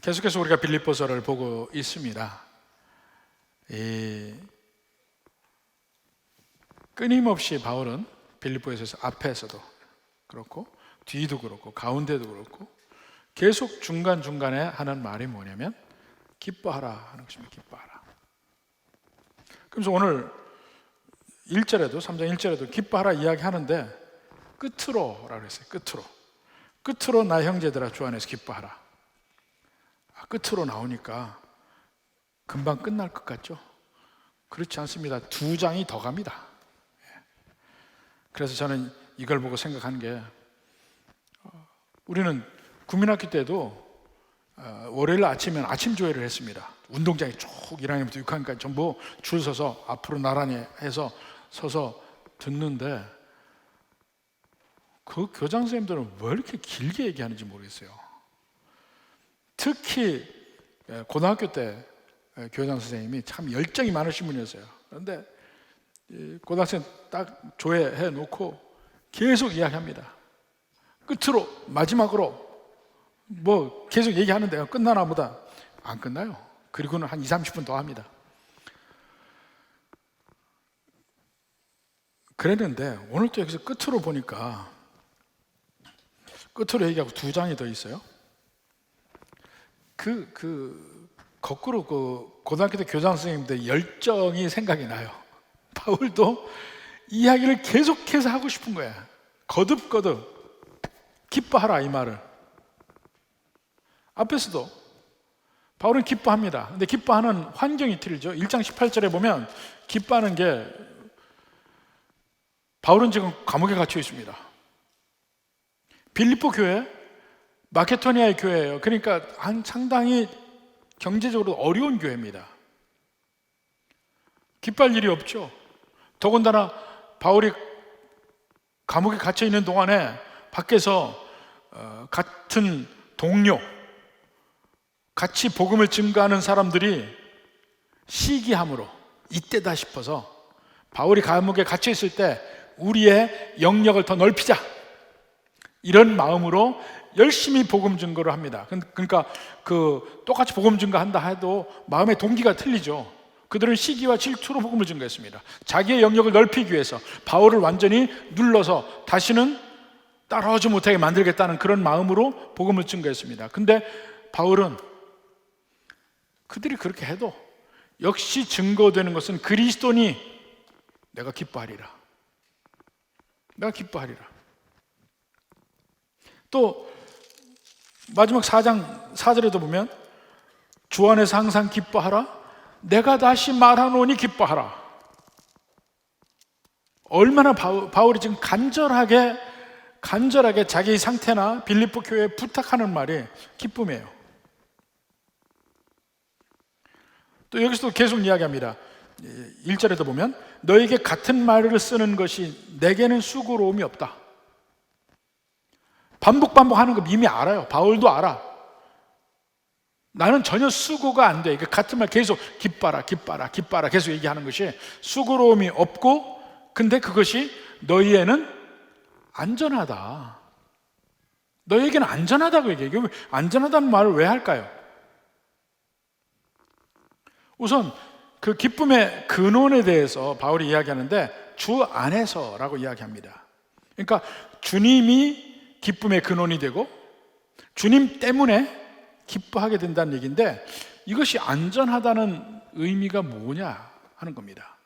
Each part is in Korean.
계속해서 우리가 빌립보서를 보고 있습니다. 끊임없이 바울은 빌립보에서 앞에서도 그렇고 뒤도 그렇고 가운데도 그렇고 계속 중간중간에 하는 말이 뭐냐면 기뻐하라 하는 것입니다. 기뻐하라. 그래서 오늘 1절에도 3장 1절에도 기뻐하라 이야기하는데 끝으로라고 했어요. 끝으로 나 형제들아 주 안에서 기뻐하라. 끝으로 나오니까 금방 끝날 것 같죠? 그렇지 않습니다. 2장이 더 갑니다. 그래서 저는 이걸 보고 생각한 게 우리는 국민학교 때도 월요일 아침에는 아침 조회를 했습니다. 운동장에 쭉 1학년부터 6학년까지 전부 줄 서서 앞으로 나란히 해서 서서 듣는데 그 교장 선생님들은 왜 이렇게 길게 얘기하는지 모르겠어요. 특히 고등학교 때 교장 선생님이 참 열정이 많으신 분이었어요. 그런데 고등학생 딱 조회해 놓고 계속 이야기합니다. 끝으로 마지막으로 뭐 계속 얘기하는데요. 끝나나 보다 안 끝나요. 그리고는 한 20-30분 더 합니다. 그랬는데 오늘 또 여기서 끝으로 보니까 끝으로 얘기하고 2장이 더 있어요. 거꾸로 고등학교 때 교장 선생님들 열정이 생각이 나요. 바울도 이야기를 계속해서 하고 싶은 거야. 거듭거듭 기뻐하라 이 말을. 앞에서도 바울은 기뻐합니다. 근데 기뻐하는 환경이 틀리죠. 1장 18절에 보면 기뻐하는 게 바울은 지금 감옥에 갇혀 있습니다. 빌립보 교회, 마케도니아의 교회예요. 그러니까 상당히 경제적으로 어려운 교회입니다. 기뻐할 일이 없죠. 더군다나 바울이 감옥에 갇혀 있는 동안에 밖에서 같은 동료, 같이 복음을 증거하는 사람들이 시기함으로 이때다 싶어서 바울이 감옥에 갇혀 있을 때 우리의 영역을 더 넓히자 이런 마음으로 열심히 복음 증거를 합니다. 그러니까 똑같이 복음 증거한다 해도 마음의 동기가 틀리죠. 그들은 시기와 질투로 복음을 증거했습니다. 자기의 영역을 넓히기 위해서 바울을 완전히 눌러서 다시는 따라오지 못하게 만들겠다는 그런 마음으로 복음을 증거했습니다. 근데 바울은 그들이 그렇게 해도 역시 증거되는 것은 그리스도니 내가 기뻐하리라. 내가 기뻐하리라. 또 마지막 4장 4절에도 보면 주 안에서 항상 기뻐하라. 내가 다시 말하노니 기뻐하라. 얼마나 바울이 지금 간절하게 자기의 상태나 빌립보 교회에 부탁하는 말이 기쁨이에요. 또 여기서도 계속 이야기합니다. 1절에도 보면 너에게 같은 말을 쓰는 것이 내게는 수고로움이 없다. 반복하는 거 이미 알아요. 바울도 알아. 나는 전혀 수고가 안 돼. 같은 말 계속 기뻐라 계속 얘기하는 것이 수고로움이 없고, 근데 그것이 너희에는 안전하다. 너희에게는 안전하다고 얘기해요. 안전하다는 말을 왜 할까요? 우선 그 기쁨의 근원에 대해서 바울이 이야기하는데 주 안에서라고 이야기합니다. 그러니까 주님이 기쁨의 근원이 되고 주님 때문에 기뻐하게 된다는 얘기인데, 이것이 안전하다는 의미가 뭐냐 하는 겁니다.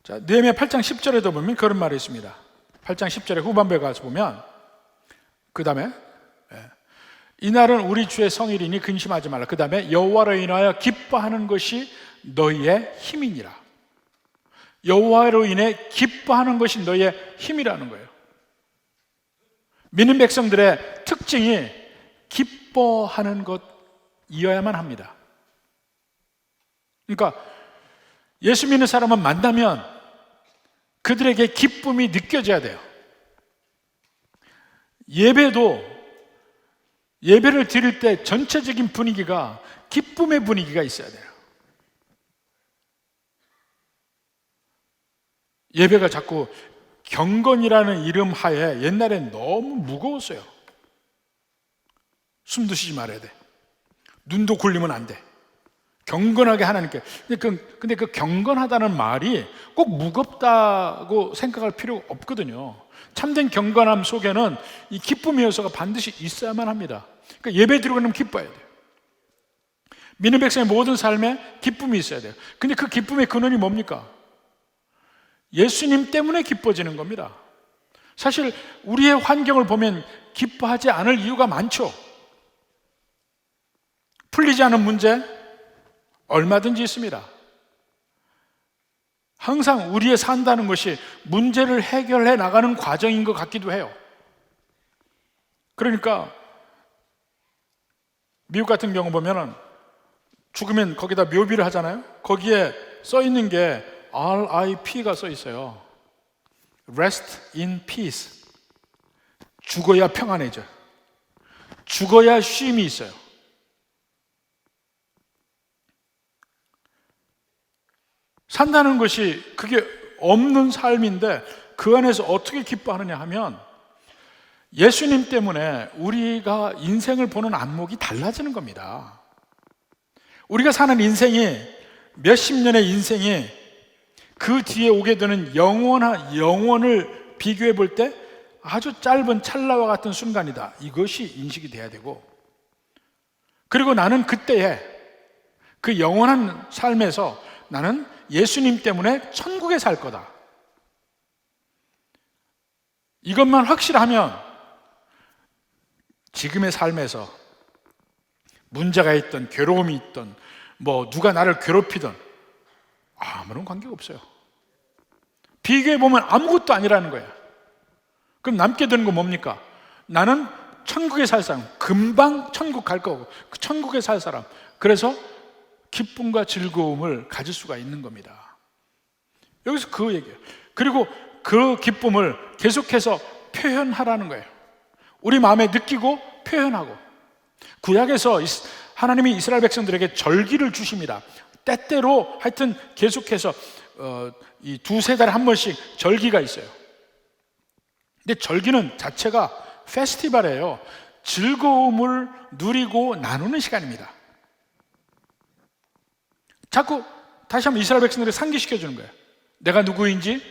자, 느헤미야 8장 10절에도 보면 그런 말이 있습니다. 8장 10절에 후반부에 가서 보면 그 다음에 이날은 우리 주의 성일이니 근심하지 말라. 그 다음에 여호와로 인하여 기뻐하는 것이 너희의 힘이니라. 여호와로 인해 기뻐하는 것이 너희의 힘이라는 거예요. 믿는 백성들의 특징이 기뻐하는 것이어야만 합니다. 그러니까 예수 믿는 사람은 만나면 그들에게 기쁨이 느껴져야 돼요. 예배를 드릴 때 전체적인 분위기가 기쁨의 분위기가 있어야 돼요. 예배가 자꾸 경건이라는 이름 하에 옛날엔 너무 무거웠어요. 숨도 쉬지 말아야 돼. 눈도 굴리면 안 돼. 경건하게 하나님께. 근데 그 경건하다는 말이 꼭 무겁다고 생각할 필요가 없거든요. 참된 경건함 속에는 이 기쁨의 요소가 반드시 있어야만 합니다. 그러니까 예배 드리고 나면 기뻐야 돼요. 믿는 백성의 모든 삶에 기쁨이 있어야 돼요. 근데 그 기쁨의 근원이 뭡니까? 예수님 때문에 기뻐지는 겁니다. 사실 우리의 환경을 보면 기뻐하지 않을 이유가 많죠. 풀리지 않은 문제 얼마든지 있습니다. 항상 우리의 산다는 것이 문제를 해결해 나가는 과정인 것 같기도 해요. 그러니까 미국 같은 경우 보면은 죽으면 거기다 묘비를 하잖아요. 거기에 써 있는 게 RIP가 써 있어요. Rest in peace. 죽어야 평안해져. 죽어야 쉼이 있어요. 산다는 것이 그게 없는 삶인데 그 안에서 어떻게 기뻐하느냐 하면 예수님 때문에 우리가 인생을 보는 안목이 달라지는 겁니다. 우리가 사는 인생이 몇십 년의 인생이 그 뒤에 오게 되는 영원을 비교해 볼 때 아주 짧은 찰나와 같은 순간이다. 이것이 인식이 돼야 되고, 그리고 나는 그때에 그 영원한 삶에서 나는 예수님 때문에 천국에 살 거다. 이것만 확실하면 지금의 삶에서 문제가 있든 괴로움이 있든 누가 나를 괴롭히든 아무런 관계가 없어요. 비교해보면 아무것도 아니라는 거야. 그럼 남게 되는 건 뭡니까? 나는 천국에 살 사람, 금방 천국 갈 거고 그 천국에 살 사람, 그래서 기쁨과 즐거움을 가질 수가 있는 겁니다. 여기서 그 얘기예요. 그리고 그 기쁨을 계속해서 표현하라는 거예요. 우리 마음에 느끼고 표현하고. 구약에서 하나님이 이스라엘 백성들에게 절기를 주십니다. 때때로 하여튼 계속해서 이 두세 달에 한 번씩 절기가 있어요. 근데 절기는 자체가 페스티벌이에요. 즐거움을 누리고 나누는 시간입니다. 자꾸 다시 한번 이스라엘 백성들을 상기시켜 주는 거예요. 내가 누구인지,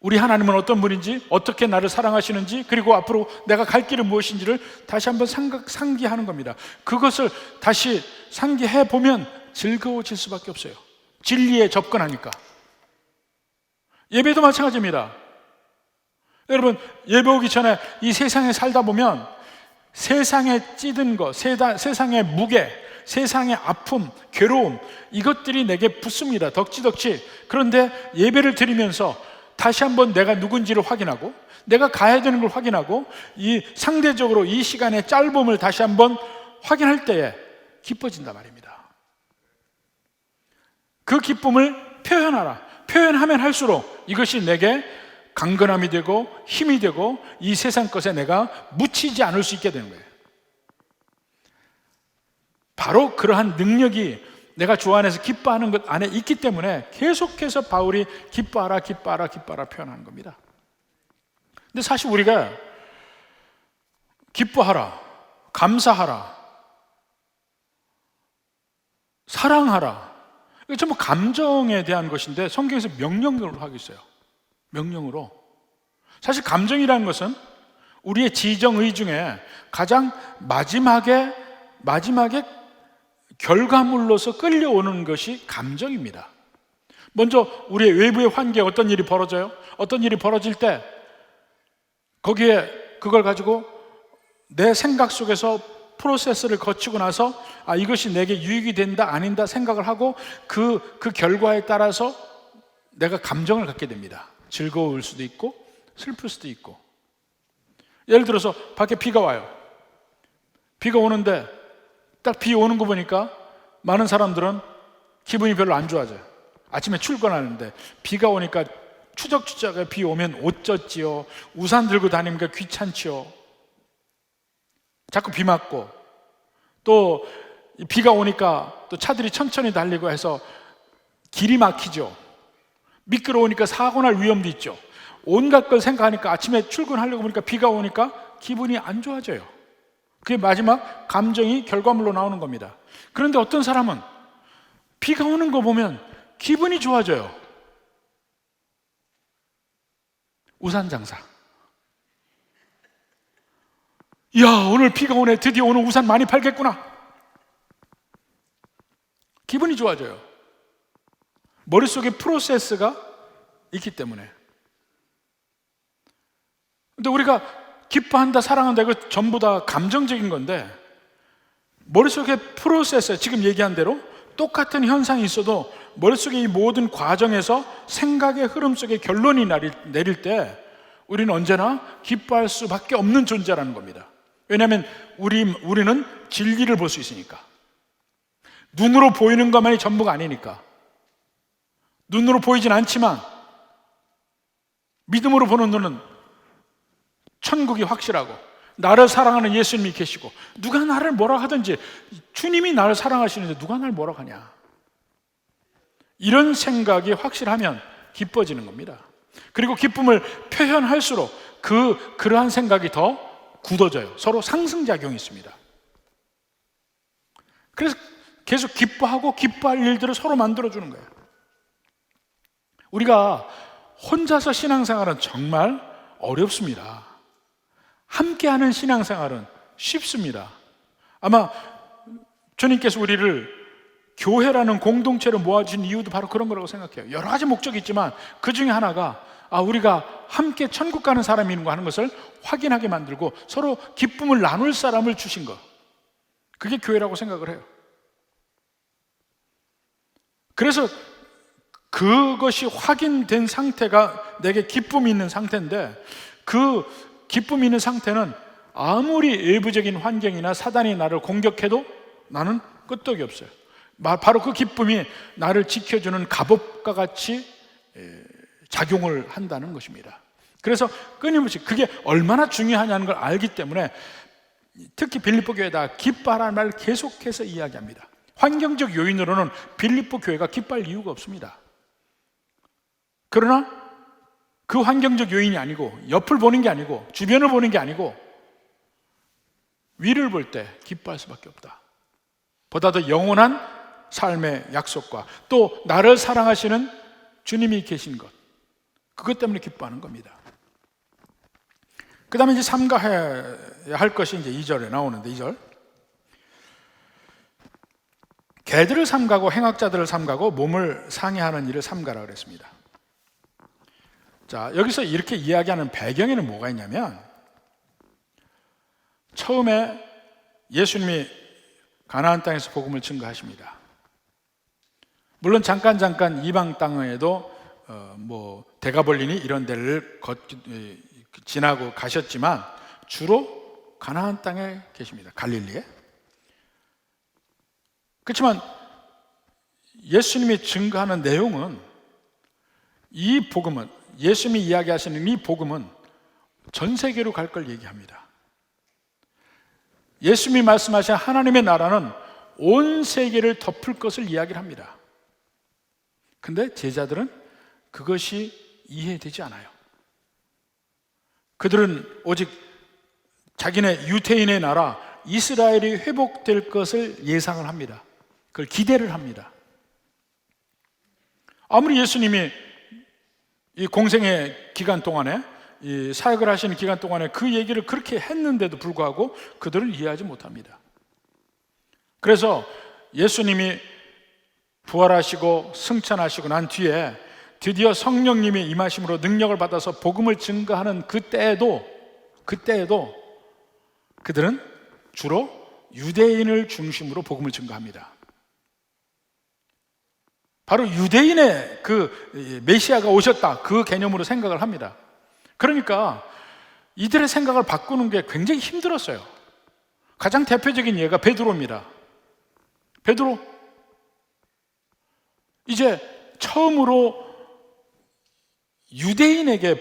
우리 하나님은 어떤 분인지, 어떻게 나를 사랑하시는지, 그리고 앞으로 내가 갈 길은 무엇인지를 다시 한번 상기하는 겁니다. 그것을 다시 상기해 보면 즐거워질 수밖에 없어요. 진리에 접근하니까. 예배도 마찬가지입니다. 여러분, 예배 오기 전에 이 세상에 살다 보면 세상에 찌든 거, 세상의 무게, 세상의 아픔, 괴로움, 이것들이 내게 붙습니다. 덕지덕지. 그런데 예배를 드리면서 다시 한번 내가 누군지를 확인하고, 내가 가야 되는 걸 확인하고, 이 상대적으로 이 시간의 짧음을 다시 한번 확인할 때에 기뻐진단 말입니다. 그 기쁨을 표현하라. 표현하면 할수록 이것이 내게 강건함이 되고 힘이 되고 이 세상 것에 내가 묻히지 않을 수 있게 되는 거예요. 바로 그러한 능력이 내가 주 안에서 기뻐하는 것 안에 있기 때문에 계속해서 바울이 기뻐하라, 기뻐하라, 기뻐하라 표현하는 겁니다. 근데 사실 우리가 기뻐하라, 감사하라, 사랑하라, 이게 전부 감정에 대한 것인데 성경에서 명령으로 하고 있어요. 명령으로. 사실 감정이라는 것은 우리의 지정의 중에 가장 마지막에 결과물로서 끌려오는 것이 감정입니다. 먼저 우리의 외부의 환경에 어떤 일이 벌어져요? 어떤 일이 벌어질 때 거기에 그걸 가지고 내 생각 속에서 프로세스를 거치고 나서 이것이 내게 유익이 된다 아닌다 생각을 하고 그 결과에 따라서 내가 감정을 갖게 됩니다. 즐거울 수도 있고 슬플 수도 있고. 예를 들어서 밖에 비가 와요. 비가 오는데 딱 비 오는 거 보니까 많은 사람들은 기분이 별로 안 좋아져요. 아침에 출근하는데 비가 오니까 추적추적에 비 오면 옷 젖지요. 우산 들고 다니니까 귀찮지요. 자꾸 비 맞고, 또 비가 오니까 또 차들이 천천히 달리고 해서 길이 막히죠. 미끄러우니까 사고 날 위험도 있죠. 온갖 걸 생각하니까 아침에 출근하려고 보니까 비가 오니까 기분이 안 좋아져요. 그게 마지막 감정이 결과물로 나오는 겁니다. 그런데 어떤 사람은 비가 오는 거 보면 기분이 좋아져요. 우산 장사. 이야, 오늘 비가 오네. 드디어 오늘 우산 많이 팔겠구나. 기분이 좋아져요. 머릿속에 프로세스가 있기 때문에. 근데 우리가 기뻐한다, 사랑한다, 이거 전부 다 감정적인 건데, 머릿속에 프로세스, 지금 얘기한 대로 똑같은 현상이 있어도 머릿속에 이 모든 과정에서 생각의 흐름 속에 결론이 내릴 때 우리는 언제나 기뻐할 수밖에 없는 존재라는 겁니다. 왜냐하면 우리는 진리를 볼 수 있으니까. 눈으로 보이는 것만이 전부가 아니니까. 눈으로 보이진 않지만 믿음으로 보는 눈은 천국이 확실하고, 나를 사랑하는 예수님이 계시고, 누가 나를 뭐라 하든지 주님이 나를 사랑하시는데 누가 나를 뭐라 하냐, 이런 생각이 확실하면 기뻐지는 겁니다. 그리고 기쁨을 표현할수록 그러한 생각이 더 굳어져요. 서로 상승작용이 있습니다. 그래서 계속 기뻐하고 기뻐할 일들을 서로 만들어주는 거예요. 우리가 혼자서 신앙생활은 정말 어렵습니다. 함께하는 신앙생활은 쉽습니다. 아마 주님께서 우리를 교회라는 공동체로 모아주신 이유도 바로 그런 거라고 생각해요. 여러 가지 목적이 있지만 그 중에 하나가 우리가 함께 천국 가는 사람인가 하는 것을 확인하게 만들고 서로 기쁨을 나눌 사람을 주신 것, 그게 교회라고 생각을 해요. 그래서 그것이 확인된 상태가 내게 기쁨이 있는 상태인데, 그 기쁨이 있는 상태는 아무리 외부적인 환경이나 사단이 나를 공격해도 나는 끄떡이 없어요. 바로 그 기쁨이 나를 지켜주는 갑옷과 같이 작용을 한다는 것입니다. 그래서 끊임없이 그게 얼마나 중요하냐는 걸 알기 때문에 특히 빌립보 교회에다 기뻐하라는 말을 계속해서 이야기합니다. 환경적 요인으로는 빌립보 교회가 기뻐할 이유가 없습니다. 그러나 그 환경적 요인이 아니고, 옆을 보는 게 아니고, 주변을 보는 게 아니고 위를 볼 때 기뻐할 수밖에 없다. 보다 더 영원한 삶의 약속과 또 나를 사랑하시는 주님이 계신 것, 그것 때문에 기뻐하는 겁니다. 그 다음에 이제 삼가해야 할 것이 이제 2절에 나오는데, 2절 개들을 삼가고 행악자들을 삼가고 몸을 상해하는 일을 삼가라 그랬습니다. 자, 여기서 이렇게 이야기하는 배경에는 뭐가 있냐면, 처음에 예수님이 가나안 땅에서 복음을 증거하십니다. 물론 잠깐 이방 땅에도 데가볼리니 이런 데를 지나고 가셨지만 주로 가나안 땅에 계십니다. 갈릴리에. 그렇지만 예수님이 증거하는 내용은, 이 복음은, 예수님이 이야기하시는 이 복음은 전 세계로 갈 걸 얘기합니다. 예수님이 말씀하신 하나님의 나라는 온 세계를 덮을 것을 이야기를 합니다. 근데 제자들은 그것이 이해되지 않아요. 그들은 오직 자기네 유태인의 나라 이스라엘이 회복될 것을 예상을 합니다. 그걸 기대를 합니다. 아무리 예수님이 이 공생의 기간 동안에, 이 사역을 하시는 기간 동안에 그 얘기를 그렇게 했는데도 불구하고 그들을 이해하지 못합니다. 그래서 예수님이 부활하시고 승천하시고 난 뒤에 드디어 성령님이 임하심으로 능력을 받아서 복음을 증거하는 그때에도 그들은 주로 유대인을 중심으로 복음을 증거합니다. 바로 유대인의 그 메시아가 오셨다, 그 개념으로 생각을 합니다. 그러니까 이들의 생각을 바꾸는 게 굉장히 힘들었어요. 가장 대표적인 예가 베드로입니다. 베드로, 이제 처음으로 이방인에게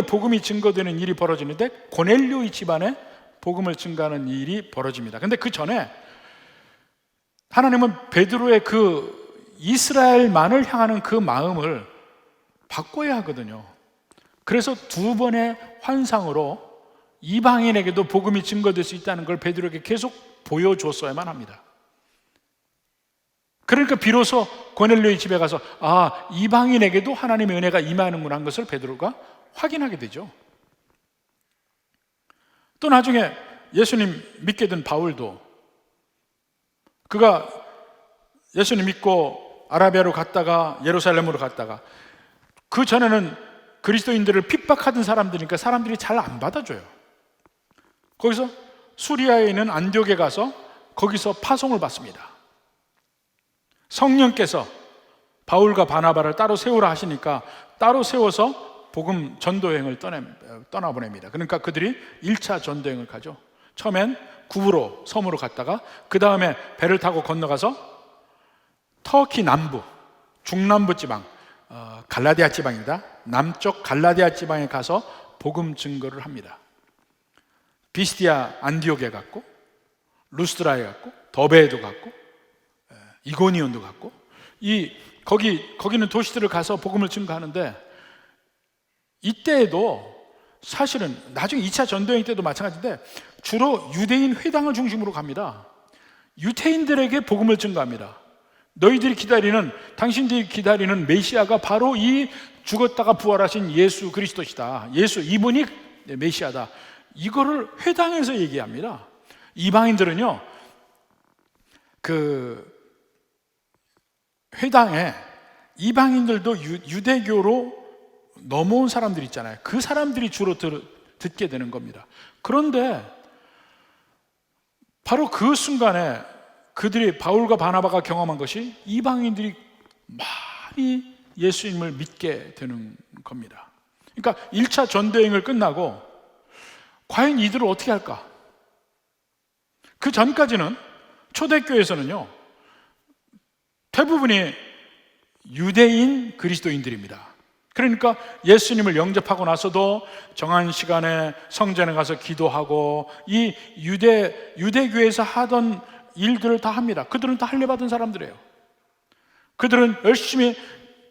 복음이 증거되는 일이 벌어지는데, 고넬료의 집안에 복음을 증거하는 일이 벌어집니다. 근데 그 전에 하나님은 베드로의 그 이스라엘만을 향하는 그 마음을 바꿔야 하거든요. 그래서 두 번의 환상으로 이방인에게도 복음이 증거될 수 있다는 걸 베드로에게 계속 보여줬어야만 합니다. 그러니까 비로소 고넬료의 집에 가서 이방인에게도 하나님의 은혜가 임하는구나 하는 것을 베드로가 확인하게 되죠. 또 나중에 예수님 믿게 된 바울도, 그가 예수님 믿고 아라비아로 갔다가 예루살렘으로 갔다가, 그 전에는 그리스도인들을 핍박하던 사람들이니까 사람들이 잘 안 받아줘요. 거기서 수리아에 있는 안디옥에 가서 거기서 파송을 받습니다. 성령께서 바울과 바나바를 따로 세우라 하시니까 따로 세워서 복음 전도여행을 떠나보냅니다. 그러니까 그들이 1차 전도여행을 가죠. 처음엔 구브로 섬으로 갔다가 그 다음에 배를 타고 건너가서 터키 남부, 중남부 지방, 갈라디아 지방입니다. 남쪽 갈라디아 지방에 가서 복음 증거를 합니다. 비스디아 안디옥에 갔고, 루스드라에 갔고, 더베에도 갔고, 이고니온도 갔고, 거기는 도시들을 가서 복음을 증거하는데, 이때에도 사실은 나중에 2차 전도여행 때도 마찬가지인데 주로 유대인 회당을 중심으로 갑니다. 유대인들에게 복음을 증거합니다. 당신들이 기다리는 메시아가 바로 이 죽었다가 부활하신 예수 그리스도시다. 이분이 메시아다. 이거를 회당에서 얘기합니다. 이방인들은요, 그 회당에 이방인들도 유대교로 넘어온 사람들 있잖아요. 그 사람들이 주로 듣게 되는 겁니다. 그런데 바로 그 순간에 그들이, 바울과 바나바가 경험한 것이 이방인들이 많이 예수님을 믿게 되는 겁니다. 그러니까 1차 전도여행을 끝나고 과연 이들을 어떻게 할까? 그 전까지는 초대교회에서는요, 대부분이 유대인 그리스도인들입니다. 그러니까 예수님을 영접하고 나서도 정한 시간에 성전에 가서 기도하고 이 유대교회에서 하던 일들을 다 합니다. 그들은 다 할례받은 사람들이에요. 그들은 열심히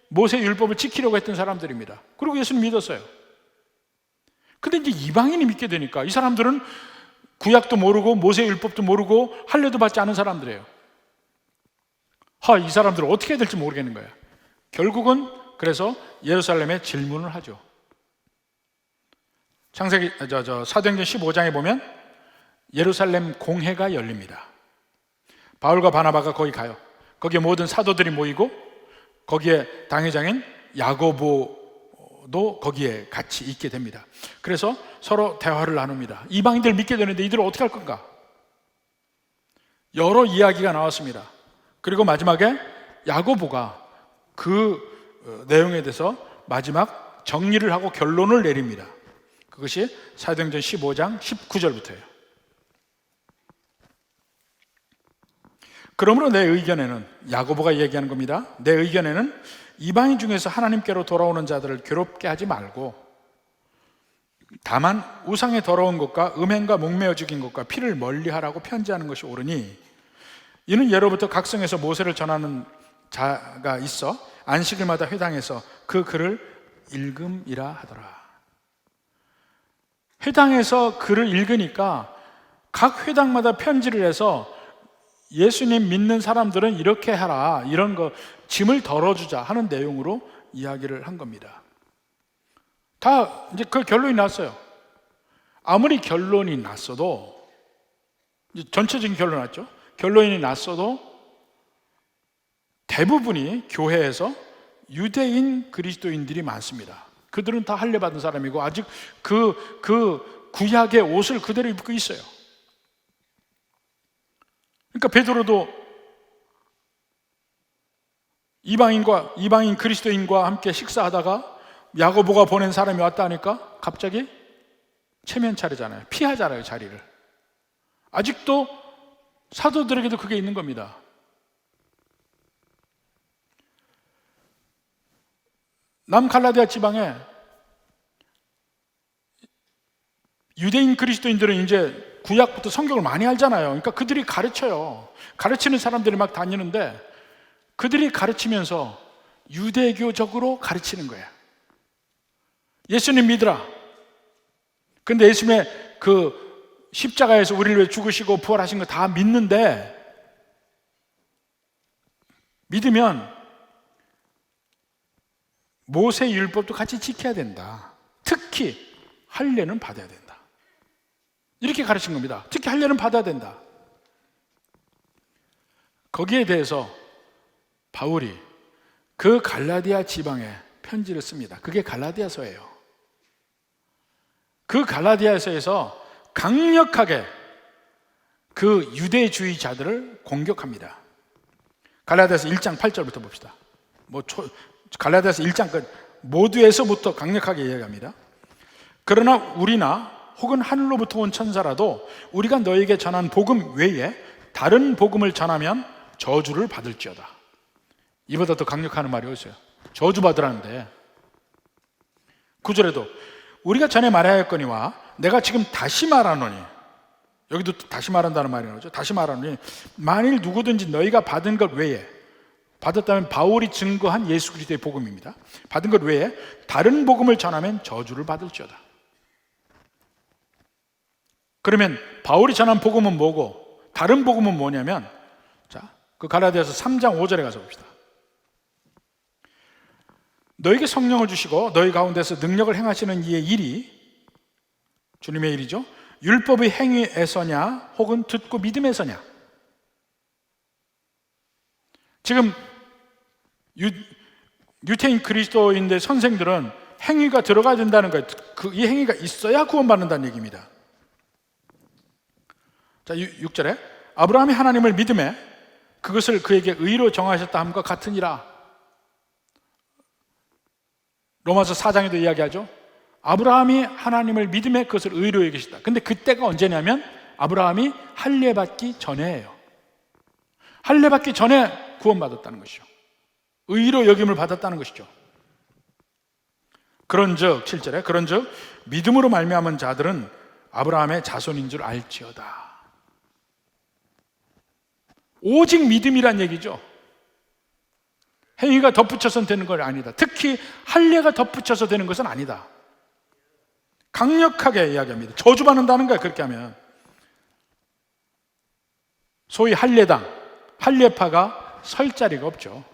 모세 율법을 지키려고 했던 사람들입니다. 그리고 예수님 믿었어요. 근데 이제 이방인이 믿게 되니까 이 사람들은 구약도 모르고 모세 율법도 모르고 할례도 받지 않은 사람들이에요. 이 사람들은 어떻게 해야 될지 모르겠는 거예요. 결국은 그래서 예루살렘에 질문을 하죠. 사도행전 15장에 보면 예루살렘 공회가 열립니다. 바울과 바나바가 거기 가요. 거기에 모든 사도들이 모이고 거기에 당회장인 야고보도 거기에 같이 있게 됩니다. 그래서 서로 대화를 나눕니다. 이방인들 믿게 되는데 이들을 어떻게 할 건가? 여러 이야기가 나왔습니다. 그리고 마지막에 야고보가 그 내용에 대해서 마지막 정리를 하고 결론을 내립니다. 그것이 사도행전 15장 19절부터예요. 그러므로 내 의견에는, 야고보가 얘기하는 겁니다. 내 의견에는 이방인 중에서 하나님께로 돌아오는 자들을 괴롭게 하지 말고 다만 우상의 더러운 것과 음행과 목매어 죽인 것과 피를 멀리하라고 편지하는 것이 옳으니, 이는 예로부터 각성에서 모세를 전하는 자가 있어 안식일마다 회당에서 그 글을 읽음이라 하더라. 회당에서 글을 읽으니까 각 회당마다 편지를 해서 예수님 믿는 사람들은 이렇게 하라, 이런 거 짐을 덜어주자 하는 내용으로 이야기를 한 겁니다. 다 이제 그 결론이 났어요. 아무리 결론이 났어도, 전체적인 결론이 났죠. 결론이 났어도 대부분이 교회에서 유대인 그리스도인들이 많습니다. 그들은 다 할례 받은 사람이고 아직 그 구약의 옷을 그대로 입고 있어요. 그러니까 베드로도 이방인 그리스도인과 함께 식사하다가 야고보가 보낸 사람이 왔다 하니까 갑자기 체면 차리잖아요. 피하잖아요, 자리를. 아직도 사도들에게도 그게 있는 겁니다. 남갈라디아 지방에 유대인 그리스도인들은 이제 구약부터 성경을 많이 알잖아요. 그러니까 그들이 가르쳐요. 가르치는 사람들이 막 다니는데 그들이 가르치면서 유대교적으로 가르치는 거야. 예수님 믿으라. 근데 예수님의 그 십자가에서 우리를 위해 죽으시고 부활하신 거 다 믿는데, 믿으면 모세 율법도 같이 지켜야 된다. 특히 할례는 받아야 된다. 이렇게 가르친 겁니다. 특히 할례는 받아야 된다. 거기에 대해서 바울이 그 갈라디아 지방에 편지를 씁니다. 그게 갈라디아서예요. 그 갈라디아서에서 강력하게 그 유대주의자들을 공격합니다. 갈라디아서 1장 8절부터 봅시다. 갈라디아서 1장 끝 모두에서부터 강력하게 이야기합니다. 그러나 우리나 혹은 하늘로부터 온 천사라도 우리가 너에게 전한 복음 외에 다른 복음을 전하면 저주를 받을지어다. 이보다 더 강력한 말이 어딨어요? 저주받으라는데, 9절에도 우리가 전에 말하였거니와 내가 지금 다시 말하노니, 여기도 다시 말한다는 말이 나오죠. 다시 말하노니 만일 누구든지 너희가 받은 것 외에, 받았다면 바울이 증거한 예수 그리스도의 복음입니다. 받은 것 외에 다른 복음을 전하면 저주를 받을지어다. 그러면 바울이 전한 복음은 뭐고 다른 복음은 뭐냐면, 자, 그 갈라디아서 3장 5절에 가서 봅시다. 너에게 성령을 주시고 너희 가운데서 능력을 행하시는 이의 일이, 주님의 일이죠, 율법의 행위에서냐 혹은 듣고 믿음에서냐. 지금 유태인 그리스도인들 선생들은 행위가 들어가야 된다는 거예요. 이 행위가 있어야 구원받는다는 얘기입니다. 자, 6절에 아브라함이 하나님을 믿음에 그것을 그에게 의로 정하셨다 함과 같으니라. 로마서 4장에도 이야기하죠. 아브라함이 하나님을 믿음에 그것을 의로 여기시다. 근데 그때가 언제냐면 아브라함이 할례 받기 전에예요. 할례 받기 전에 구원받았다는 것이죠. 의로 여김을 받았다는 것이죠. 그런즉 7절에 그런즉 믿음으로 말미암은 자들은 아브라함의 자손인 줄 알지어다. 오직 믿음이란 얘기죠. 행위가 덧붙여서 되는 건 아니다. 특히 할례가 덧붙여서 되는 것은 아니다. 강력하게 이야기합니다. 저주받는다는 거야, 그렇게 하면. 소위 할례당, 할례파가 설 자리가 없죠.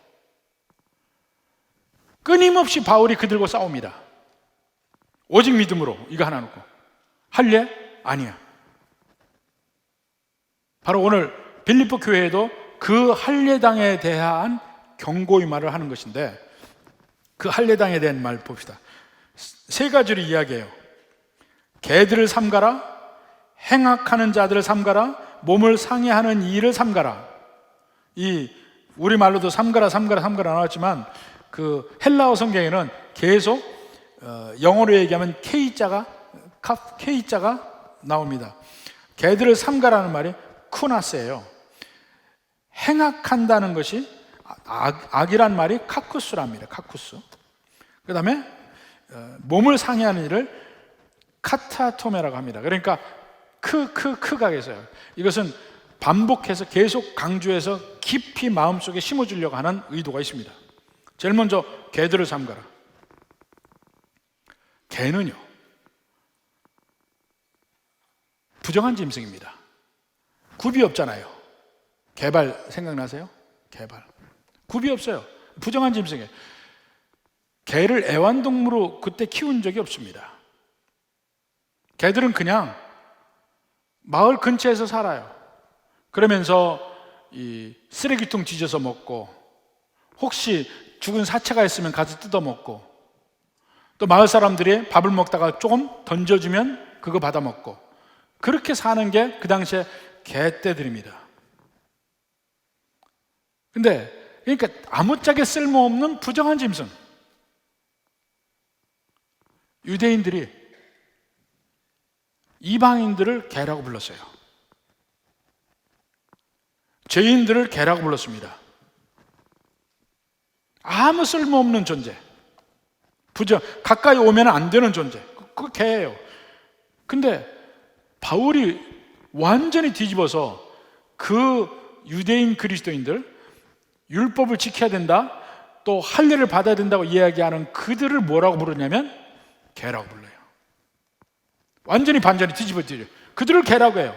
끊임없이 바울이 그들과 싸웁니다. 오직 믿음으로 이거 하나 놓고 할례? 아니야. 바로 오늘 빌립보 교회에도 그 할례당에 대한 경고의 말을 하는 것인데, 그 할례당에 대한 말 봅시다. 세 가지로 이야기해요. 개들을 삼가라, 행악하는 자들을 삼가라, 몸을 상해하는 일을 삼가라. 이 우리말로도 삼가라 나왔지만 그 헬라어 성경에는 계속 영어로 얘기하면 K자가 나옵니다. 개들을 삼가라는 말이 쿠나스예요. 행악한다는 것이 악이란 말이 카쿠스랍니다. 카쿠스. 그 다음에 몸을 상해하는 일을 카타토메라고 합니다. 그러니까 크가 계세요. 이것은 반복해서 계속 강조해서 깊이 마음속에 심어주려고 하는 의도가 있습니다. 제일 먼저 개들을 삼가라. 개는요, 부정한 짐승입니다. 굽이 없잖아요. 개발 생각나세요? 개발. 굽이 없어요. 부정한 짐승이에요. 개를 애완동물로 그때 키운 적이 없습니다. 개들은 그냥 마을 근처에서 살아요. 그러면서 이 쓰레기통 뒤져서 먹고, 혹시 죽은 사체가 있으면 가서 뜯어 먹고, 또 마을 사람들이 밥을 먹다가 조금 던져주면 그거 받아 먹고, 그렇게 사는 게 그 당시에 개떼들입니다. 근데 그러니까 아무짝에 쓸모없는 부정한 짐승. 유대인들이 이방인들을 개라고 불렀어요. 죄인들을 개라고 불렀습니다. 아무 쓸모없는 존재, 가까이 오면 안 되는 존재, 그거 개예요. 근데 바울이 완전히 뒤집어서 그 유대인 그리스도인들, 율법을 지켜야 된다, 또 할례를 받아야 된다고 이야기하는 그들을 뭐라고 부르냐면 개라고 불러요. 완전히 반전이 뒤집어지죠. 그들을 개라고 해요.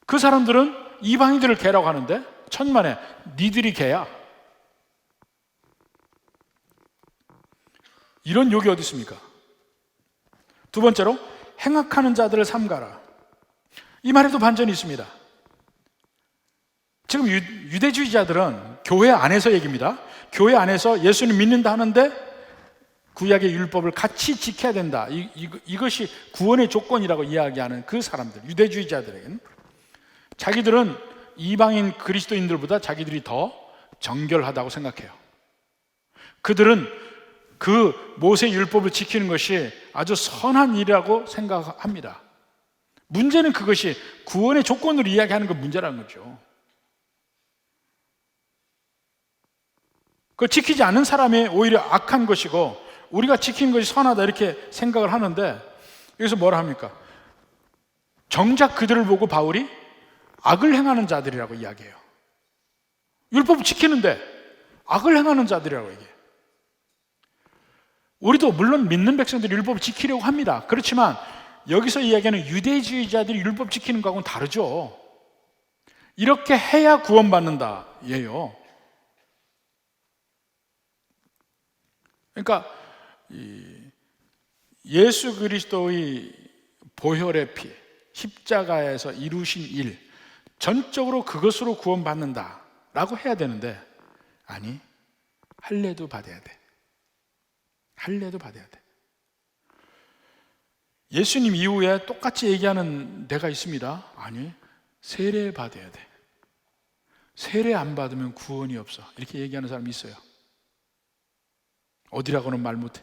그 사람들은 이방인들을 개라고 하는데 천만에 니들이 개야. 이런 욕이 어디 있습니까? 두 번째로 행악하는 자들을 삼가라. 이 말에도 반전이 있습니다. 지금 유대주의자들은 교회 안에서 얘기입니다. 교회 안에서 예수님 믿는다 하는데 구약의 율법을 같이 지켜야 된다. 이것이 구원의 조건이라고 이야기하는 그 사람들, 유대주의자들에게는 자기들은 이방인 그리스도인들보다 자기들이 더 정결하다고 생각해요. 그들은 그 모세 율법을 지키는 것이 아주 선한 일이라고 생각합니다. 문제는 그것이 구원의 조건으로 이야기하는 그 문제라는 거죠. 그걸 지키지 않는 사람이 오히려 악한 것이고 우리가 지키는 것이 선하다 이렇게 생각을 하는데 여기서 뭐라 합니까? 정작 그들을 보고 바울이 악을 행하는 자들이라고 이야기해요. 율법을 지키는데 악을 행하는 자들이라고 얘기해요. 우리도 물론 믿는 백성들이 율법을 지키려고 합니다. 그렇지만 여기서 이야기하는 유대주의자들이 율법 지키는 거하고는 다르죠. 이렇게 해야 구원받는다 예요. 그러니까 예수 그리스도의 보혈의 피, 십자가에서 이루신 일 전적으로 그것으로 구원받는다 라고 해야 되는데 아니, 할례도 받아야 돼. 할례도 받아야 돼. 예수님 이후에 똑같이 얘기하는 데가 있습니다. 아니, 세례 받아야 돼. 세례 안 받으면 구원이 없어. 이렇게 얘기하는 사람이 있어요. 어디라고는 말 못해.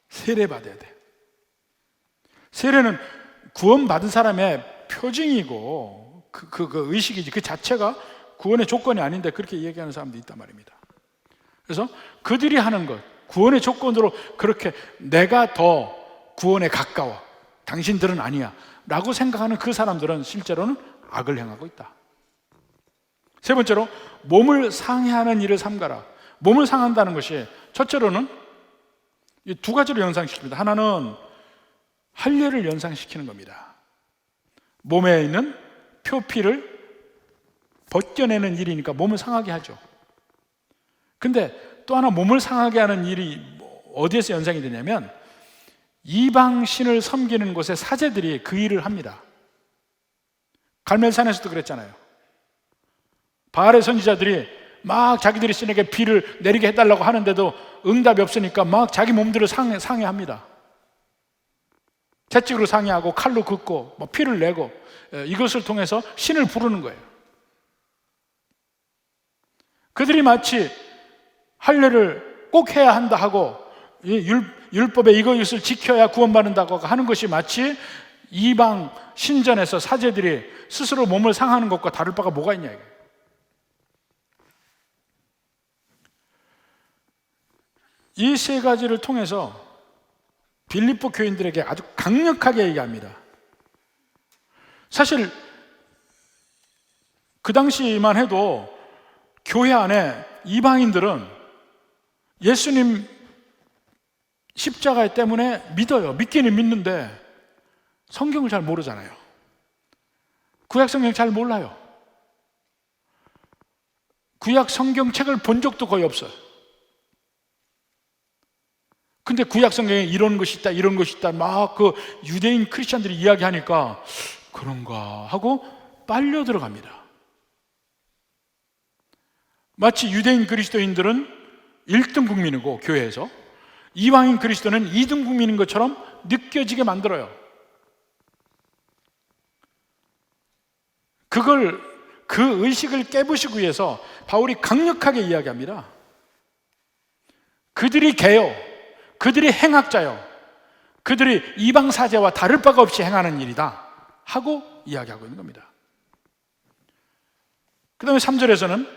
세례 받아야 돼. 세례는 구원받은 사람의 표징이고 그 의식이지 그 자체가 구원의 조건이 아닌데 그렇게 얘기하는 사람도 있단 말입니다. 그래서 그들이 하는 것, 구원의 조건으로 그렇게 내가 더 구원에 가까워, 당신들은 아니야 라고 생각하는 그 사람들은 실제로는 악을 행하고 있다. 세 번째로 몸을 상해하는 일을 삼가라. 몸을 상한다는 것이 첫째로는 두 가지로 연상시킵니다. 하나는 할례를 연상시키는 겁니다. 몸에 있는 표피를 벗겨내는 일이니까 몸을 상하게 하죠. 근데 또 하나 몸을 상하게 하는 일이 어디에서 연상이 되냐면 이방 신을 섬기는 곳의 사제들이 그 일을 합니다. 갈멜산에서도 그랬잖아요. 바알의 선지자들이 막 자기들이 신에게 비를 내리게 해달라고 하는데도 응답이 없으니까 막 자기 몸들을 상해합니다. 채찍으로 상해하고 칼로 긋고 피를 내고 이것을 통해서 신을 부르는 거예요. 그들이 마치 할례를 꼭 해야 한다 하고 율법에 이것을 지켜야 구원받는다고 하는 것이 마치 이방 신전에서 사제들이 스스로 몸을 상하는 것과 다를 바가 뭐가 있냐 이거예요. 이 세 가지를 통해서 빌립보 교인들에게 아주 강력하게 얘기합니다. 사실 그 당시만 해도 교회 안에 이방인들은 예수님 십자가 때문에 믿어요. 믿기는 믿는데 성경을 잘 모르잖아요. 구약 성경 잘 몰라요. 구약 성경책을 본 적도 거의 없어요. 근데 구약 성경에 이런 것이 있다, 이런 것이 있다, 막 그 유대인 크리스찬들이 이야기하니까 그런가 하고 빨려 들어갑니다. 마치 유대인 그리스도인들은 1등 국민이고 교회에서 이방인 그리스도는 2등 국민인 것처럼 느껴지게 만들어요. 그 의식을 깨부시기 위해서 바울이 강력하게 이야기합니다. 그들이 개요. 그들이 행악자요. 그들이 이방 사제와 다를 바가 없이 행하는 일이다 하고 이야기하고 있는 겁니다. 그 다음에 3절에서는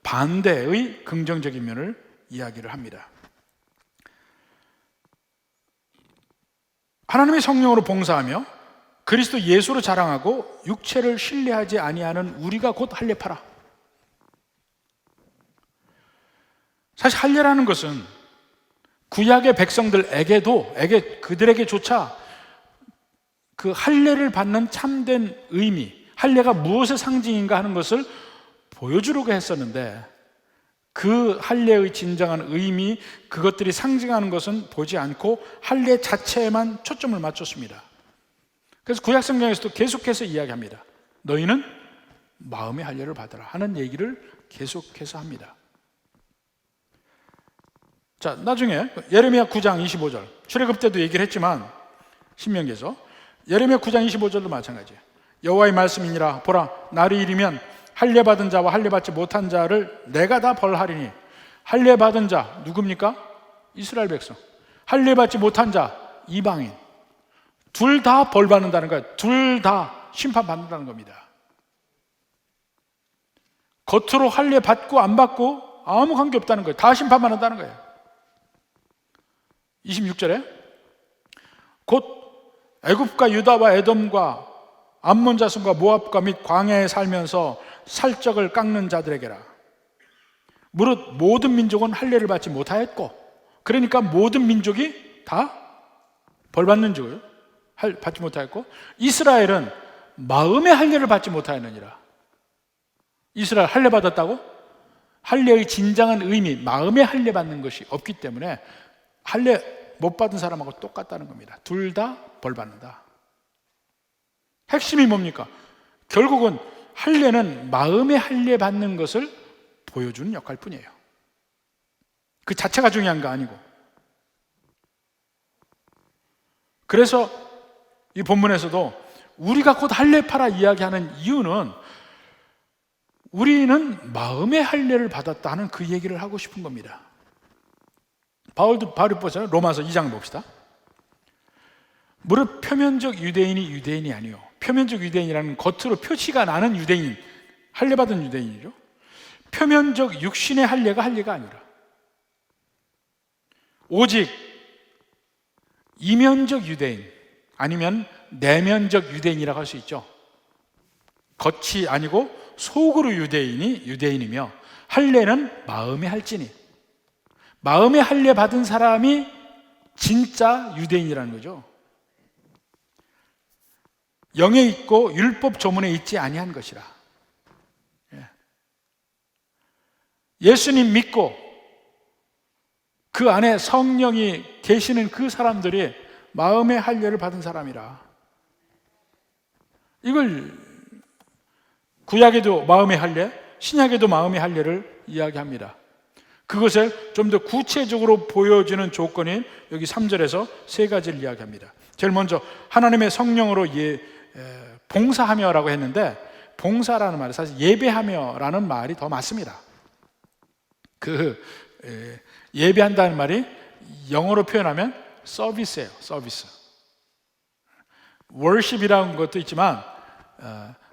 반대의 긍정적인 면을 이야기를 합니다. 하나님의 성령으로 봉사하며 그리스도 예수로 자랑하고 육체를 신뢰하지 아니하는 우리가 곧 할례파라. 사실 할례라는 것은 구약의 백성들에게도 그들에게조차 그 할례를 받는 참된 의미, 할례가 무엇의 상징인가 하는 것을 보여주려고 했었는데 그 할례의 진정한 의미, 그것들이 상징하는 것은 보지 않고 할례 자체에만 초점을 맞췄습니다. 그래서 구약 성경에서도 계속해서 이야기합니다. 너희는 마음의 할례를 받아라 하는 얘기를 계속해서 합니다. 자, 나중에 예레미야 9장 25절, 출애굽 때도 얘기를 했지만 신명기에서 예레미야 9장 25절도 마찬가지예요. 여호와의 말씀이니라. 보라, 날이 이르면 할례 받은 자와 할례 받지 못한 자를 내가 다 벌하리니. 할례 받은 자 누굽니까? 이스라엘 백성. 할례 받지 못한 자 이방인. 둘 다 벌 받는다는 거예요. 둘 다 심판 받는다는 겁니다. 겉으로 할례 받고 안 받고 아무 관계 없다는 거예요. 다 심판 받는다는 거예요. 26절에 곧 애굽과 유다와 에돔과 암몬 자손과 모압과 및 광야에 살면서 살적을 깎는 자들에게라. 무릇 모든 민족은 할례를 받지 못하였고, 그러니까 모든 민족이 다 벌받는 줄 받지 못하였고, 이스라엘은 마음의 할례를 받지 못하였느니라. 이스라엘 할례 받았다고? 할례의 진정한 의미, 마음의 할례 받는 것이 없기 때문에 할례 못 받은 사람하고 똑같다는 겁니다. 둘 다 벌 받는다. 핵심이 뭡니까? 결국은 할례는 마음의 할례 받는 것을 보여주는 역할 뿐이에요. 그 자체가 중요한 거 아니고. 그래서 이 본문에서도 우리가 곧 할례파라 이야기하는 이유는 우리는 마음의 할례를 받았다 하는 그 얘기를 하고 싶은 겁니다. 바울이 보세요. 로마서 2장 봅시다. 무릇 표면적 유대인이 유대인이 아니요, 표면적 유대인이라는 겉으로 표시가 나는 유대인, 할례 받은 유대인이죠. 표면적 육신의 할례가 할례가 아니라 오직 이면적 유대인, 아니면 내면적 유대인이라고 할 수 있죠. 겉이 아니고 속으로 유대인이 유대인이며, 할례는 마음의 할지니, 마음의 할례 받은 사람이 진짜 유대인이라는 거죠. 영에 있고 율법 조문에 있지 아니한 것이라. 예수님 믿고 그 안에 성령이 계시는 그 사람들이 마음의 할례를 받은 사람이라. 이걸 구약에도 마음의 할례, 신약에도 마음의 할례를 이야기합니다. 그것을 좀 더 구체적으로 보여주는 조건인 여기 3절에서 세 가지를 이야기합니다. 제일 먼저 하나님의 성령으로 봉사하며라고 했는데, 봉사라는 말은 사실 예배하며라는 말이 더 맞습니다. 예배한다는 말이 영어로 표현하면 서비스예요. 서비스. worship이라는 것도 있지만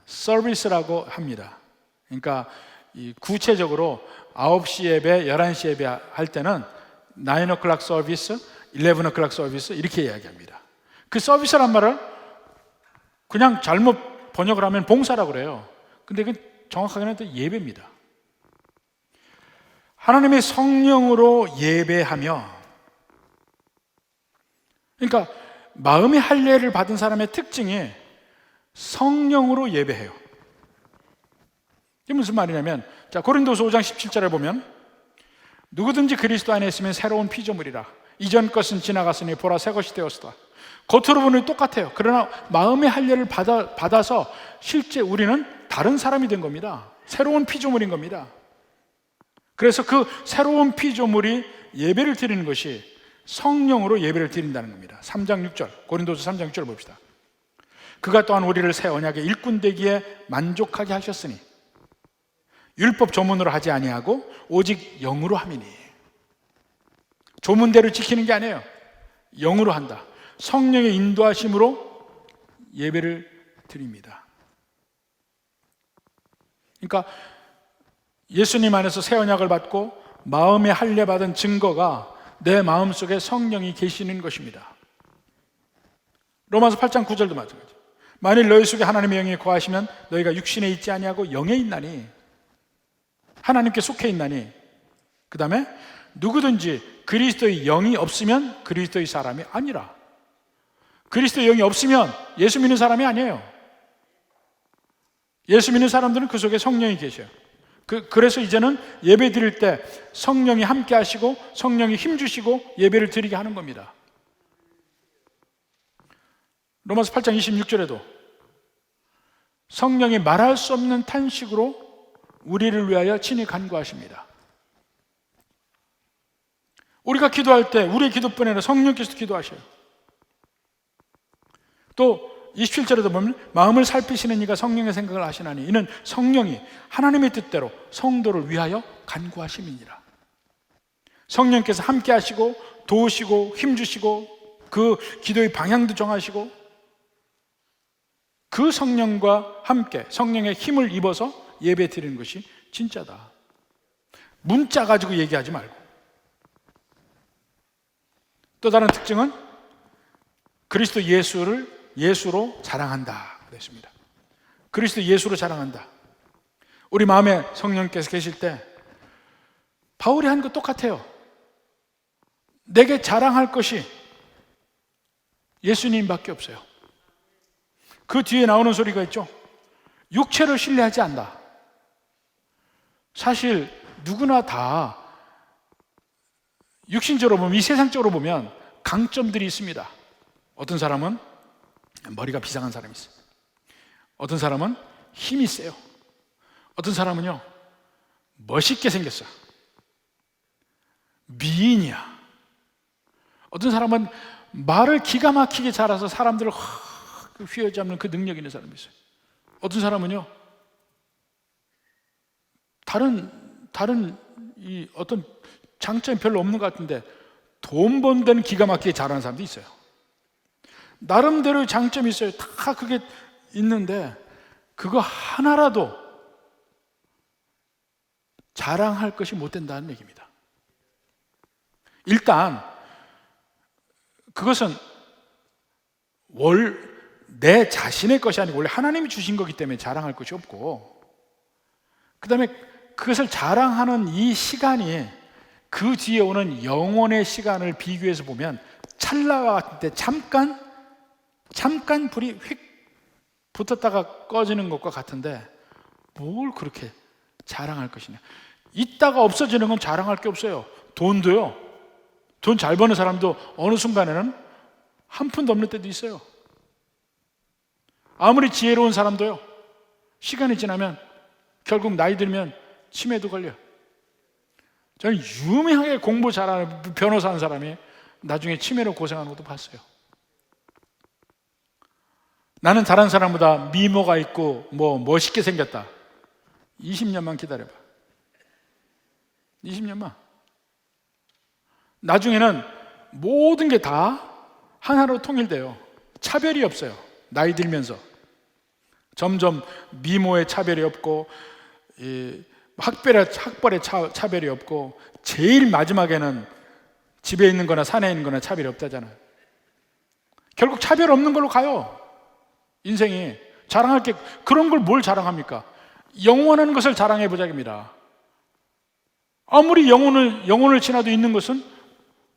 서비스라고 합니다. 그러니까 구체적으로 9시 예배, 11시 예배 할 때는 9 o'clock 서비스, 11 o'clock 서비스 이렇게 이야기합니다. 그 서비스란 말을 그냥 잘못 번역을 하면 봉사라고 그래요. 근데 그 정확하게는 또 예배입니다. 하나님의 성령으로 예배하며, 그러니까 마음의 할례를 받은 사람의 특징이 성령으로 예배해요. 이게 무슨 말이냐면, 자, 고린도서 5장 17절에 보면 누구든지 그리스도 안에 있으면 새로운 피조물이라. 이전 것은 지나갔으니 보라 새 것이 되었다. 겉으로 보니 똑같아요. 그러나 마음의 할례를 받아서 실제 우리는 다른 사람이 된 겁니다. 새로운 피조물인 겁니다. 그래서 그 새로운 피조물이 예배를 드리는 것이 성령으로 예배를 드린다는 겁니다. 3장 6절, 고린도서 3장 6절 봅시다. 그가 또한 우리를 새 언약의 일꾼 되기에 만족하게 하셨으니 율법 조문으로 하지 아니하고 오직 영으로 함이니. 조문대로 지키는 게 아니에요. 영으로 한다. 성령의 인도하심으로 예배를 드립니다. 그러니까 예수님 안에서 새 언약을 받고 마음에 할례 받은 증거가 내 마음속에 성령이 계시는 것입니다. 로마서 8장 9절도 마찬가지. 만일 너희 속에 하나님의 영이 거하시면 너희가 육신에 있지 아니하고 영에 있나니, 하나님께 속해 있나니. 그 다음에 누구든지 그리스도의 영이 없으면 그리스도의 사람이 아니라, 그리스도의 영이 없으면 예수 믿는 사람이 아니에요. 예수 믿는 사람들은 그 속에 성령이 계셔요. 그래서 이제는 예배 드릴 때 성령이 함께 하시고 성령이 힘주시고 예배를 드리게 하는 겁니다. 로마서 8장 26절에도 성령이 말할 수 없는 탄식으로 우리를 위하여 친히 간구하십니다. 우리가 기도할 때 우리의 기도뿐 아니라 성령께서도 기도하셔요. 또 27절에도 보면 마음을 살피시는 이가 성령의 생각을 하시나니 이는 성령이 하나님의 뜻대로 성도를 위하여 간구하심이니라. 성령께서 함께 하시고 도우시고 힘주시고 그 기도의 방향도 정하시고 그 성령과 함께 성령의 힘을 입어서 예배 드리는 것이 진짜다. 문자 가지고 얘기하지 말고. 또 다른 특징은 그리스도 예수로 자랑한다 그랬습니다. 그리스도 예수로 자랑한다. 우리 마음에 성령께서 계실 때 바울이 한 거 똑같아요. 내게 자랑할 것이 예수님밖에 없어요. 그 뒤에 나오는 소리가 있죠. 육체를 신뢰하지 않는다. 사실 누구나 다 육신적으로 보면, 이 세상적으로 보면 강점들이 있습니다. 어떤 사람은 머리가 비상한 사람이 있어요. 어떤 사람은 힘이 세요. 어떤 사람은요 멋있게 생겼어. 미인이야. 어떤 사람은 말을 기가 막히게 잘해서 사람들을 휘어잡는 그 능력이 있는 사람이 있어요. 어떤 사람은요 다른 이 어떤 장점이 별로 없는 것 같은데 돈 번 데는 기가 막히게 잘하는 사람도 있어요. 나름대로의 장점이 있어요. 다 그게 있는데 그거 하나라도 자랑할 것이 못 된다는 얘기입니다. 일단 그것은 내 자신의 것이 아니고 원래 하나님이 주신 거기 때문에 자랑할 것이 없고, 그 다음에 그것을 자랑하는 이 시간이 그 뒤에 오는 영혼의 시간을 비교해서 보면 찰나와 같을 때 잠깐 불이 휙 붙었다가 꺼지는 것과 같은데 뭘 그렇게 자랑할 것이냐. 있다가 없어지는 건 자랑할 게 없어요. 돈도요, 돈 잘 버는 사람도 어느 순간에는 한 푼도 없는 때도 있어요. 아무리 지혜로운 사람도요 시간이 지나면 결국 나이 들면 치매도 걸려요. 저는 유명하게 공부 잘하는 변호사 하는 사람이 나중에 치매로 고생하는 것도 봤어요. 나는 다른 사람보다 미모가 있고 멋있게 생겼다. 20년만 기다려봐. 20년만. 나중에는 모든 게 다 하나로 통일돼요. 차별이 없어요. 나이 들면서 점점 미모의 차별이 없고 학벌의 차별이 없고, 제일 마지막에는 집에 있는 거나 산에 있는 거나 차별이 없다잖아요. 결국 차별 없는 걸로 가요. 인생이 자랑할 게 그런 걸 뭘 자랑합니까? 영원한 것을 자랑해 보자입니다. 아무리 영혼을 지나도 있는 것은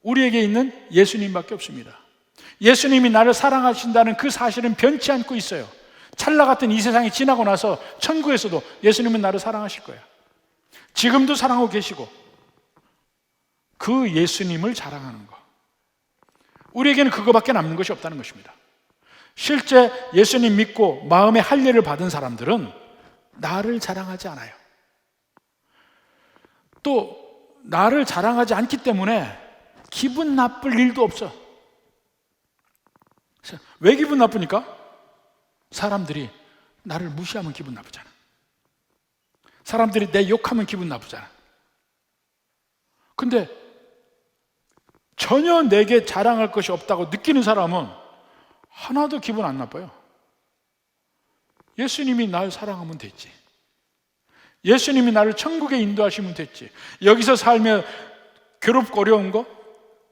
우리에게 있는 예수님밖에 없습니다. 예수님이 나를 사랑하신다는 그 사실은 변치 않고 있어요. 찰나 같은 이 세상이 지나고 나서 천국에서도 예수님은 나를 사랑하실 거예요. 지금도 사랑하고 계시고, 그 예수님을 자랑하는 것, 우리에게는 그거밖에 남는 것이 없다는 것입니다. 실제 예수님 믿고 마음의 할례를 받은 사람들은 나를 자랑하지 않아요. 또 나를 자랑하지 않기 때문에 기분 나쁠 일도 없어. 왜 기분 나쁘니까? 사람들이 나를 무시하면 기분 나쁘잖아. 사람들이 내 욕하면 기분 나쁘잖아. 근데 전혀 내게 자랑할 것이 없다고 느끼는 사람은 하나도 기분 안 나빠요. 예수님이 날 사랑하면 됐지. 예수님이 나를 천국에 인도하시면 됐지. 여기서 살며 괴롭고 어려운 거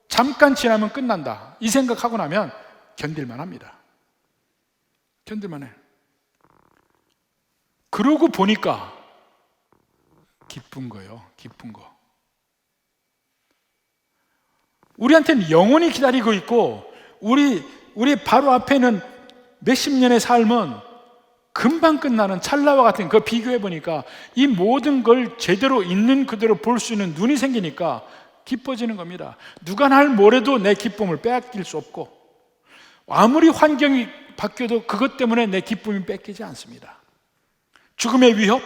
잠깐 지나면 끝난다, 이 생각하고 나면 견딜만 합니다. 견딜만 해. 그러고 보니까 기쁜 거예요. 기쁜 거. 우리한테는 영원히 기다리고 있고, 우리 바로 앞에는 몇십 년의 삶은 금방 끝나는 찰나와 같은, 그 비교해 보니까 이 모든 걸 제대로 있는 그대로 볼 수 있는 눈이 생기니까 기뻐지는 겁니다. 누가 날 뭐래도 내 기쁨을 빼앗길 수 없고, 아무리 환경이 바뀌어도 그것 때문에 내 기쁨이 뺏기지 않습니다. 죽음의 위협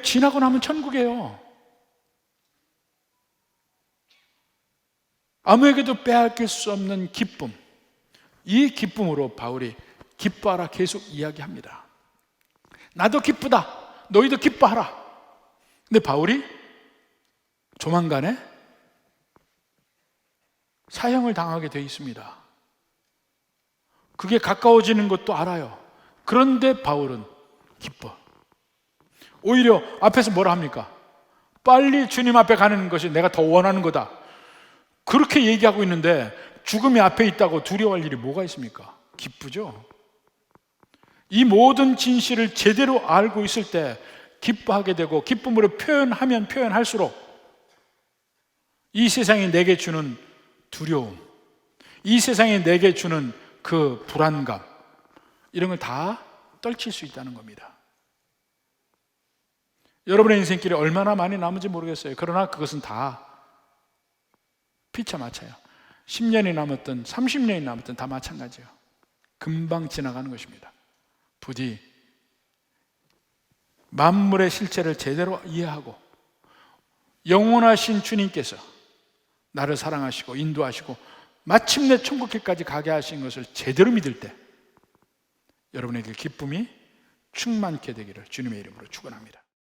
지나고 나면 천국이에요. 아무에게도 빼앗길 수 없는 기쁨, 이 기쁨으로 바울이 기뻐하라 계속 이야기합니다. 나도 기쁘다, 너희도 기뻐하라. 근데 바울이 조만간에 사형을 당하게 되어 있습니다. 그게 가까워지는 것도 알아요. 그런데 바울은 기뻐. 오히려 앞에서 뭐라 합니까? 빨리 주님 앞에 가는 것이 내가 더 원하는 거다, 그렇게 얘기하고 있는데 죽음이 앞에 있다고 두려워할 일이 뭐가 있습니까? 기쁘죠. 이 모든 진실을 제대로 알고 있을 때 기뻐하게 되고, 기쁨으로 표현하면 표현할수록 이 세상이 내게 주는 두려움, 이 세상이 내게 주는 그 불안감, 이런 걸 다 떨칠 수 있다는 겁니다. 여러분의 인생길이 얼마나 많이 남은지 모르겠어요. 그러나 그것은 다 피차마차예요. 10년이 남았든 30년이 남았든 다 마찬가지예요. 금방 지나가는 것입니다. 부디 만물의 실체를 제대로 이해하고, 영원하신 주님께서 나를 사랑하시고 인도하시고 마침내 천국길까지 가게 하신 것을 제대로 믿을 때 여러분에게 기쁨이 충만케 되기를 주님의 이름으로 축원합니다.